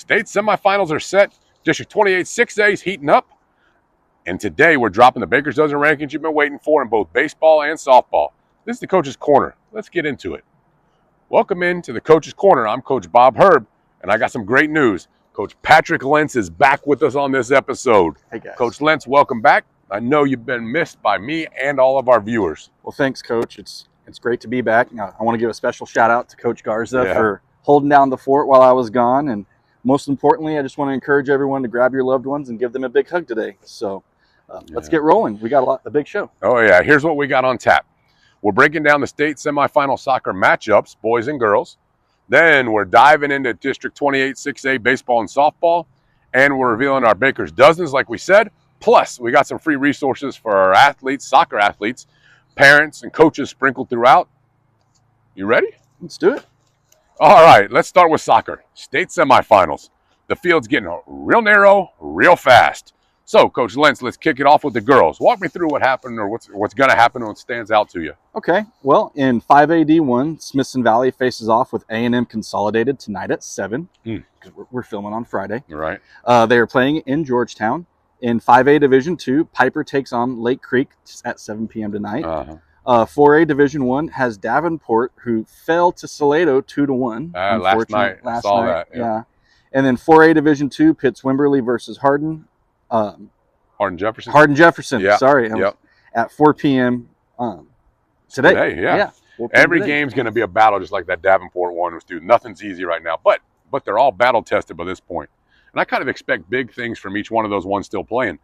State semifinals are set. District 28 6A is heating up. And today we're dropping the Baker's Dozen rankings you've been waiting for in both baseball and softball. This is the Coach's Corner. Let's get into it. Welcome into the Coach's Corner. I'm Coach Bob Herb, and I got some great news. Coach Patrick Lenz is back with us on this episode. Hey guys. Coach Lenz, welcome back. I know you've been missed by me and all of our viewers. Well, thanks, Coach. It's great to be back. I want to give a special shout out to Coach Garza for holding down the fort while I was gone. And most importantly, I just want to encourage everyone to grab your loved ones and give them a big hug today. So let's get rolling. We got a big show. Oh, yeah. Here's what we got on tap. We're breaking down the state semifinal soccer matchups, boys and girls. Then we're diving into District 28 6A baseball and softball. And we're revealing our Baker's Dozens, like we said. Plus, we got some free resources for our athletes, soccer athletes, parents, and coaches sprinkled throughout. You ready? Let's do it. All right, let's start with soccer. State semifinals. The field's getting real narrow, real fast. So, Coach Lenz, let's kick it off with the girls. Walk me through what happened or what's going to happen and what stands out to you. Okay. Well, in 5A D1, Smithson Valley faces off with A&M Consolidated tonight at 7 because we're filming on Friday. Right. They are playing in Georgetown. In 5A Division 2, Piper takes on Lake Creek at 7 p.m. tonight. 4A Division 1 has Davenport, who fell to Salado 2-1. Last night. I saw that. Yeah. And then 4A Division 2 pits Wimberley versus Hardin. Hardin Jefferson. Yeah. Sorry. At 4 p.m. Today. Yeah. Every game's going to be a battle, just like that Davenport one was, dude. Nothing's easy right now, but they're all battle tested by this point. And I kind of expect big things from each one of those ones still playing.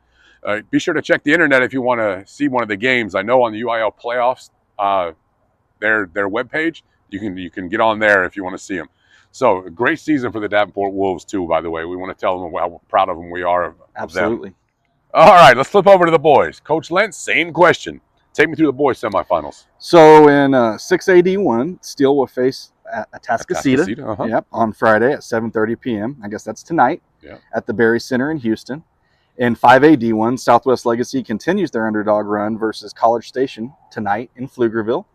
Be sure to check the internet if you want to see one of the games. I know on the UIL playoffs, their webpage, you can get on there if you want to see them. So, a great season for the Davenport Wolves, too, by the way. We want to tell them how proud of them we are of Absolutely. Them. All right, let's flip over to the boys. Coach Lenz, same question. Take me through the boys' semifinals. So, in 6A D1, Steele will face Atascocita on Friday at 7:30 p.m. I guess that's tonight at the Berry Center in Houston. In 5A D1, Southwest Legacy continues their underdog run versus College Station tonight in Pflugerville.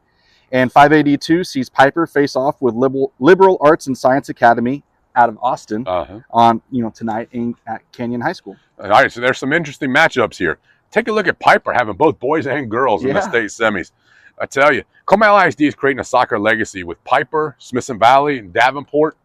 And 5A D2 sees Piper face off with Liberal Arts and Science Academy out of Austin on tonight at Canyon High School. All right, so there's some interesting matchups here. Take a look at Piper having both boys and girls in the state semis. I tell you, Comal ISD is creating a soccer legacy with Piper, Smithson Valley, and Davenport.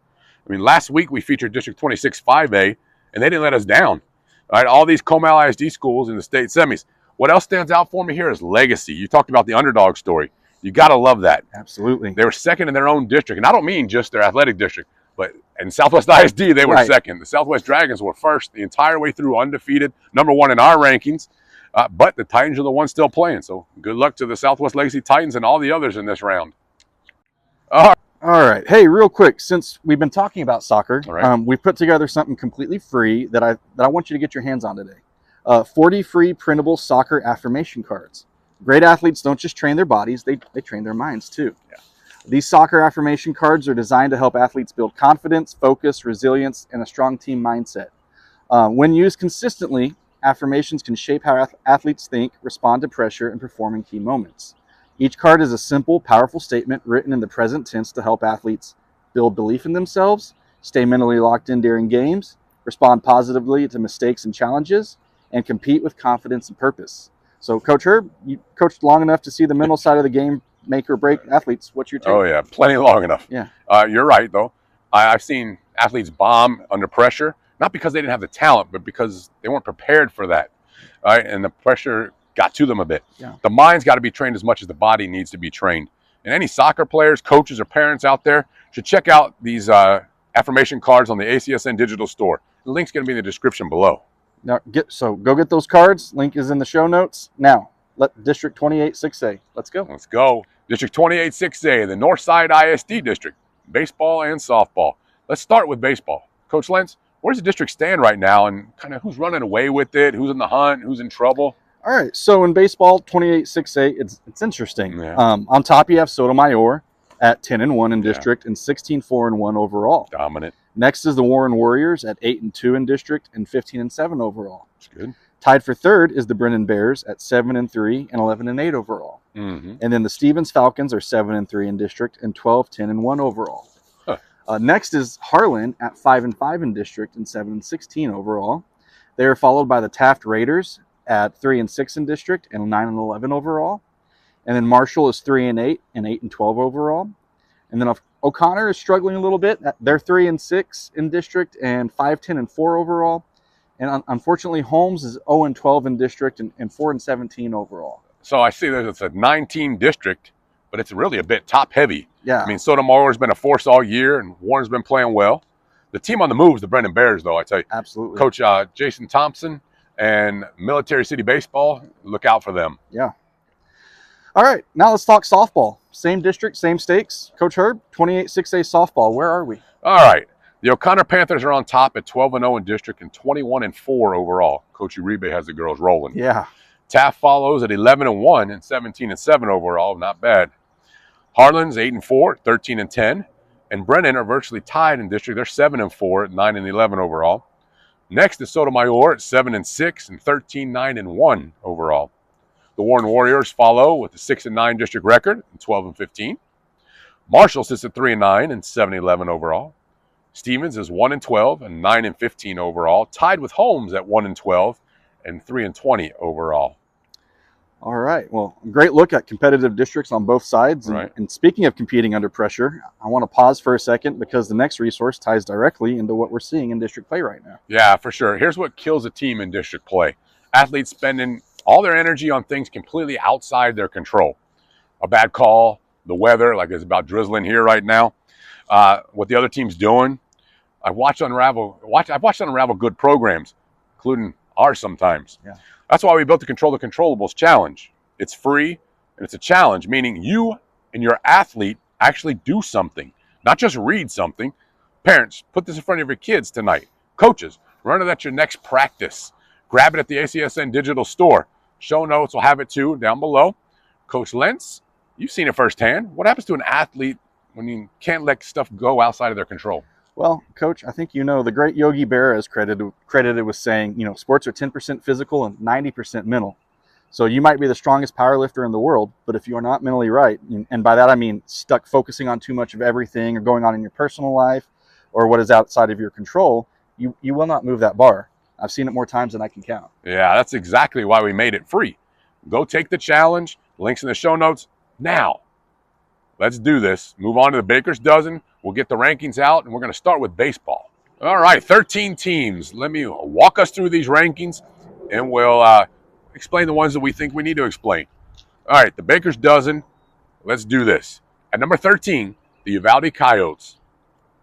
I mean, last week we featured District 26 5A, and they didn't let us down. All right, all these Comal ISD schools in the state semis. What else stands out for me here is legacy. You talked about the underdog story. You got to love that. Absolutely. They were second in their own district, and I don't mean just their athletic district, but in Southwest ISD, they were second. The Southwest Dragons were first the entire way through, undefeated, #1 in our rankings. But the Titans are the ones still playing. So good luck to the Southwest Legacy Titans and all the others in this round. All right. Hey, real quick, since we've been talking about soccer, we've put together something completely free that I want you to get your hands on today. 40 free printable soccer affirmation cards. Great athletes don't just train their bodies, they train their minds too. Yeah. These soccer affirmation cards are designed to help athletes build confidence, focus, resilience, and a strong team mindset. When used consistently, affirmations can shape how athletes think, respond to pressure, and perform in key moments. Each card is a simple, powerful statement written in the present tense to help athletes build belief in themselves, stay mentally locked in during games, respond positively to mistakes and challenges, and compete with confidence and purpose. So, Coach Herb, you coached long enough to see the mental side of the game make or break athletes. What's your take? Oh, yeah, plenty long enough. Yeah. You're right, though. I've seen athletes bomb under pressure, not because they didn't have the talent, but because they weren't prepared for that. All right, and the pressure got to them a bit. Yeah. The mind's got to be trained as much as the body needs to be trained. And any soccer players, coaches, or parents out there should check out these affirmation cards on the ACSN digital store. The link's going to be in the description below. Now, go get those cards. Link is in the show notes. Now, let District 28 6A. Let's go. Let's go. District 28 6A, the Northside ISD district, baseball and softball. Let's start with baseball. Coach Lenz, where does the district stand right now, and kind of who's running away with it, who's in the hunt, who's in trouble? All right, so in baseball, 28 6A, it's interesting. Yeah. On top, you have Sotomayor at 10-1 in district and 16-4-1 overall. Dominant. Next is the Warren Warriors at 8-2 in district and 15-7 overall. That's good. Tied for third is the Brennan Bears at 7-3 and 11-8 overall. And then the Stevens Falcons are 7-3 in district and 12-10-1 overall. Next is Harlan at 5-5 in district and 7-16 overall. They are followed by the Taft Raiders at 3-6 in district and 9-11 overall. And then Marshall is 3-8 and 8-12 overall. And then O'Connor is struggling a little bit. They're 3-6 in district and 5-10 and 4 overall. And unfortunately, Holmes is 0-12 in district and 4-17 overall. So I see there's a 9-team district, but it's really a bit top heavy. Yeah. I mean, Sotomayor's been a force all year, and Warren's been playing well. The team on the move is the Brendan Bears, though, I tell you. Absolutely. Coach Jason Thompson and Military City Baseball, look out for them. Yeah. All right, now let's talk softball. Same district, same stakes. Coach Herb, 28 6A softball. Where are we? All right. The O'Connor Panthers are on top at 12-0 in district and 21-4 overall. Coach Uribe has the girls rolling. Yeah. Taft follows at 11-1 and 17-7 overall. Not bad. Harlan's 8-4, 13-10. And Brennan are virtually tied in district. They're 7-4 at 9-11 overall. Next is Sotomayor at 7-6 and 13-9-1 overall. The Warren Warriors follow with a 6-9 district record and 12-15. Marshall sits at 3-9 and 7-11 overall. Stevens is 1-12 and 9-15 overall, tied with Holmes at 1-12 and 3-20 overall. All right. Well, great look at competitive districts on both sides. Right. And speaking of competing under pressure, I want to pause for a second because the next resource ties directly into what we're seeing in district play right now. Yeah, for sure. Here's what kills a team in district play. Athletes spending all their energy on things completely outside their control. A bad call, the weather, like it's about drizzling here right now, what the other team's doing. I've watched unravel good programs, including ours sometimes. Yeah. That's why we built the Control the Controllables challenge. It's free, and it's a challenge, meaning you and your athlete actually do something, not just read something. Parents, put this in front of your kids tonight. Coaches, run it at your next practice. Grab it at the ACSN digital store. Show notes will have it too down below. Coach Lenz, you've seen it firsthand. What happens to an athlete when you can't let stuff go outside of their control? Well, Coach, I think you know the great Yogi Berra is credited with saying, sports are 10% physical and 90% mental. So you might be the strongest powerlifter in the world, but if you are not mentally right, and by that I mean stuck focusing on too much of everything or going on in your personal life or what is outside of your control, you will not move that bar. I've seen it more times than I can count. Yeah, that's exactly why we made it free. Go take the challenge. Links in the show notes now. Let's do this. Move on to the Baker's Dozen. We'll get the rankings out, and we're going to start with baseball. All right, 13 teams. Let me walk us through these rankings, and we'll explain the ones that we think we need to explain. All right, the Baker's Dozen. Let's do this. At number 13, the Uvalde Coyotes.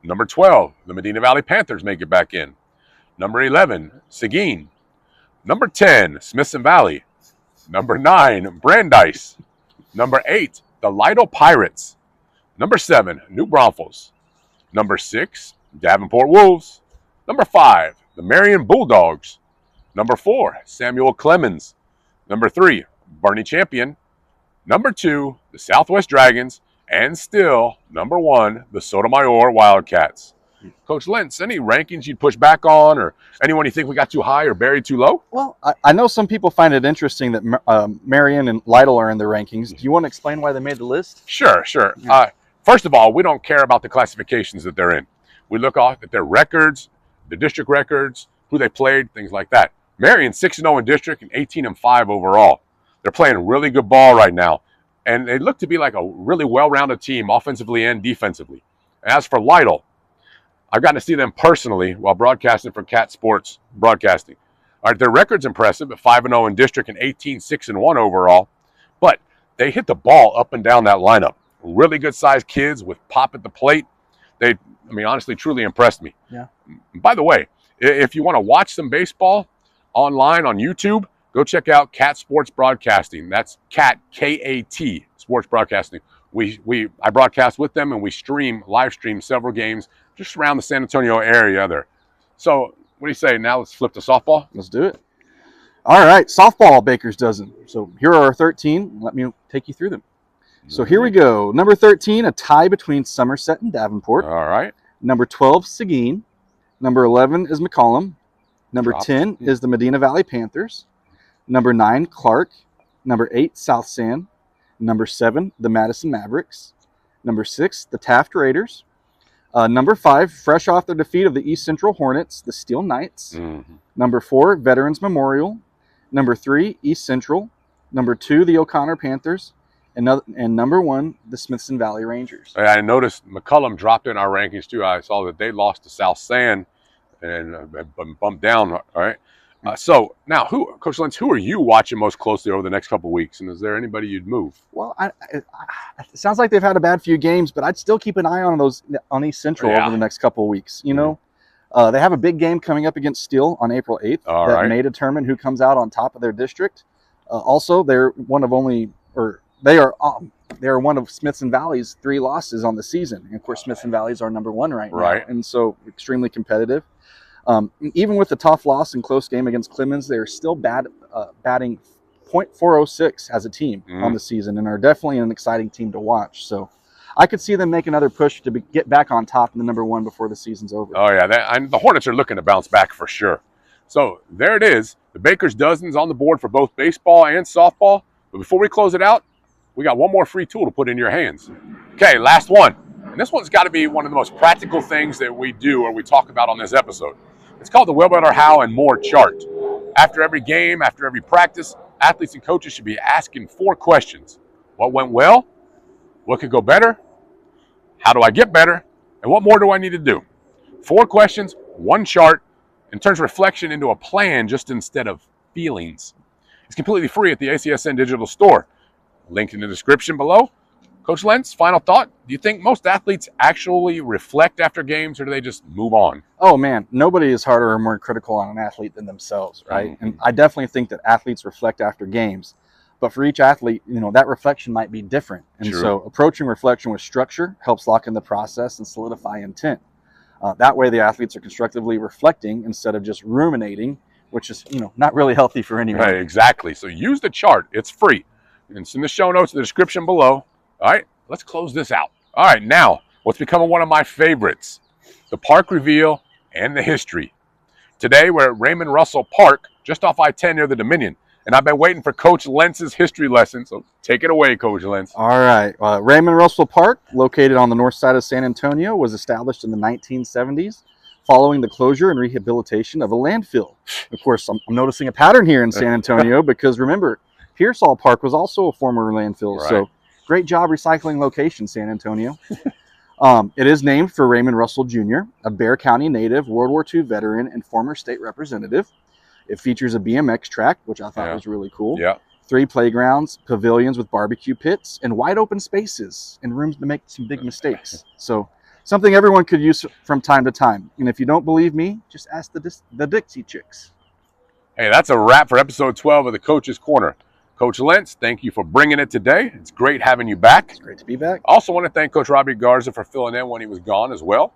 Number 12, the Medina Valley Panthers make it back in. Number 11, Seguin. Number 10, Smithson Valley. Number 9, Brandeis. Number 8, the Lytle Pirates. Number 7, New Braunfels. Number 6, Davenport Wolves. Number 5, the Marion Bulldogs. Number 4, Samuel Clemens. Number 3, Bernie Champion. Number 2, the Southwest Dragons. And still, number 1, the Sotomayor Wildcats. Coach Lenz, any rankings you'd push back on or anyone you think we got too high or buried too low? Well, I know some people find it interesting that Marion and Lytle are in the rankings. Do you want to explain why they made the list? Sure. Yeah. First of all, we don't care about the classifications that they're in. We look at their records, the district records, who they played, things like that. Marion 6-0 in district and 18-5 overall. They're playing really good ball right now. And they look to be like a really well-rounded team offensively and defensively. As for Lytle, I've gotten to see them personally while broadcasting for Cat Sports Broadcasting. All right, their record's impressive at 5-0 in district and 18-6-1 overall, but they hit the ball up and down that lineup. Really good-sized kids with pop at the plate. They, honestly, truly impressed me. Yeah. By the way, if you want to watch some baseball online on YouTube, go check out Cat Sports Broadcasting. That's Cat, K-A-T, Sports Broadcasting. I broadcast with them, and we live stream several games just around the San Antonio area there. So what do you say? Now let's flip to softball. Let's do it. All right, softball Baker's Dozen. So here are our 13. Let me take you through them. So here we go. Number 13, a tie between Somerset and Davenport. All right. Number 12, Seguin. Number 11 is McCollum. Number 10 is the Medina Valley Panthers. Number 9, Clark. Number 8, South San. Number 7, the Madison Mavericks. Number 6, the Taft Raiders. Number 5, fresh off their defeat of the East Central Hornets, the Steel Knights. Mm-hmm. Number 4, Veterans Memorial. Number 3, East Central. Number 2, the O'Connor Panthers. And number 1, the Smithson Valley Rangers. I noticed McCullum dropped in our rankings too. I saw that they lost to South San and bumped down. All right. So now, Coach Lenz, who are you watching most closely over the next couple of weeks? And is there anybody you'd move? Well, it sounds like they've had a bad few games, but I'd still keep an eye on East Central over the next couple of weeks. You know, they have a big game coming up against Steele on April 8th may determine who comes out on top of their district. Also, they're one of Smithson Valley's 3 losses on the season. And of course, Smithson Valley's our number 1 right now, and so extremely competitive. Even with the tough loss and close game against Clemens, they're still batting .406 as a team on the season, and are definitely an exciting team to watch. So I could see them make another push to get back on top in the number 1 before the season's over. Oh yeah, the Hornets are looking to bounce back for sure. So there it is. The Baker's Dozens on the board for both baseball and softball. But before we close it out, we got one more free tool to put in your hands. Okay, last one. And this one's got to be one of the most practical things that we do or we talk about on this episode. It's called the Well, Better, How, and More chart. After every game, after every practice, athletes and coaches should be asking 4 questions. What went well? What could go better? How do I get better? And what more do I need to do? 4 questions, 1 chart, and turns reflection into a plan just instead of feelings. It's completely free at the ACSN digital store. Link in the description below. Coach Lenz, final thought. Do you think most athletes actually reflect after games, or do they just move on? Oh, man. Nobody is harder or more critical on an athlete than themselves, right? And I definitely think that athletes reflect after games. But for each athlete, that reflection might be different. And so approaching reflection with structure helps lock in the process and solidify intent. That way the athletes are constructively reflecting instead of just ruminating, which is, not really healthy for anyone. Right, exactly. So use the chart. It's free. It's in the show notes, the description below. All right, let's close this out. All right, now, what's becoming one of my favorites, the park reveal and the history. Today, we're at Raymond Russell Park, just off I-10 near the Dominion. And I've been waiting for Coach Lenz's history lesson, so take it away, Coach Lenz. All right. Raymond Russell Park, located on the north side of San Antonio, was established in the 1970s following the closure and rehabilitation of a landfill. Of course, I'm noticing a pattern here in San Antonio because, remember, Pearsall Park was also a former landfill. Right. So great job recycling location, San Antonio. It is named for Raymond Russell Jr., a Bexar County native, World War II veteran, and former state representative. It features a BMX track, which I thought was really cool. 3 playgrounds, pavilions with barbecue pits, and wide open spaces and rooms to make some big mistakes. So something everyone could use from time to time. And if you don't believe me, just ask the Dixie Chicks. Hey, that's a wrap for episode 12 of the Coach's Corner. Coach Lenz, thank you for bringing it today. It's great having you back. It's great to be back. Also want to thank Coach Robbie Garza for filling in when he was gone as well.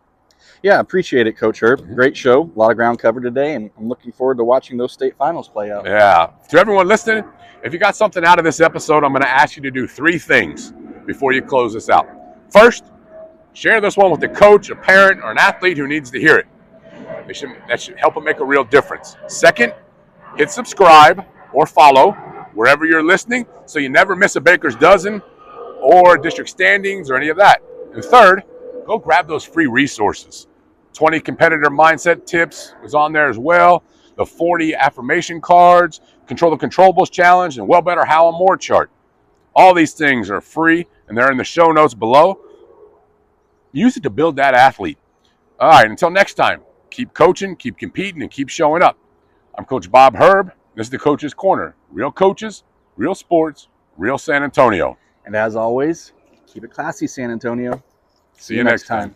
Yeah, appreciate it, Coach Herb. Great show. A lot of ground covered today, and I'm looking forward to watching those state finals play out. Yeah. To everyone listening, if you got something out of this episode, I'm going to ask you to do 3 things before you close this out. First, share this one with a coach, a parent, or an athlete who needs to hear it. That should help them make a real difference. Second, hit subscribe or follow wherever you're listening so you never miss a Baker's Dozen or district standings or any of that. And third, go grab those free resources. 20 competitor mindset tips was on there as well. The 40 affirmation cards, Control the Controllables challenge, and Well, Better, How, and More chart. All these things are free, and they're in the show notes below. Use it to build that athlete. All right, until next time, keep coaching, keep competing, and keep showing up. I'm Coach Bob Herb. This is the Coach's Corner. Real coaches, real sports, real San Antonio. And as always, keep it classy, San Antonio. See you next time.